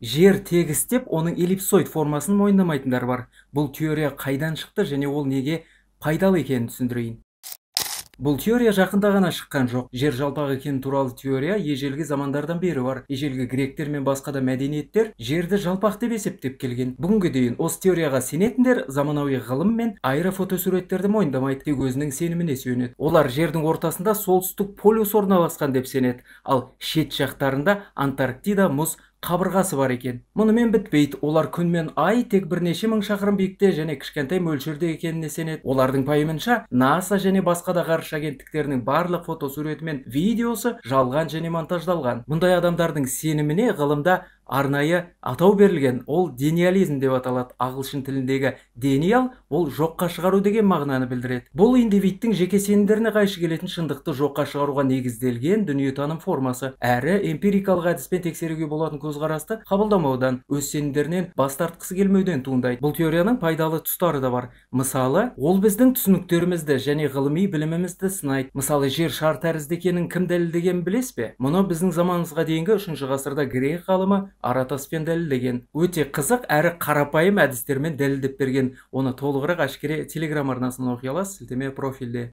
Жер тегістеп, оның эллипсоид формасын мойындамайтындар бар. Бұл теория қайдан шықты және ол неге пайдалы екенін түсіндірейін. Бұл теория жақында ғана шыққан жоқ. Жер жалпақ екені туралы теория ежелгі замандардан бері бар. Ежелгі гректер мен басқа да мәдениеттер жерді жалпақ деп есептеп келген. Бүгінге дейін осы теорияға сенетіндер заманауи ғылым мен аэрофотосуреттерді мойындамайды, тек өзінің сеніміне сүйенеді. Олар жердің ортасында солтүстік полюс орналасқан деп сенеді, ал шет жақтарында Антарктида мұз қабырғасы бар екен. Мұнымен бітпейді. Олар күн мен ай тек бірнеше мың шақырым биікте және кішкентай мөлшерде екеніне сенеді. Олардың пайымынша НАСА және басқа да ғарыш агенттіктерінің барлық фотосуреті мен видеосы жалған және монтаждалған. Мұндай адамдардың сеніміне ғылымда арнайы атау берілген. Ол дениализм деп аталады. Ағылшын тіліндегі denial ол жоққа шығару деген мағынаны білдіреді. Бұл индивидтің жеке сенімдеріне қайшы келетін шындықты жоққа шығаруға негізделген дүниетаным формасы, әрі эмпирикалық әдіспен тексеруге болатын көзқарасты қабылдамаудан, өз сенімдерінен бас тартқысы келмеуден туындайды. Бұл теорияның пайдалы тұстары да бар. Мысалы, ол біздің түсініктерімізді және ғылыми білімімізді сынайды. Мысалы, жер шар тәрізді екенін кім дәлелдегенін білесіз бе? Мұны біздің заманымызға дейінгі 3 ғасырда грек ғалымы Аратоспен дәлелдеген. Өте қызық әрі қарапайым әдістермен дәлелдеп берген. Оны толығырақ ашкере Telegram арнасынан оқи аласыз, сілтеме профильде.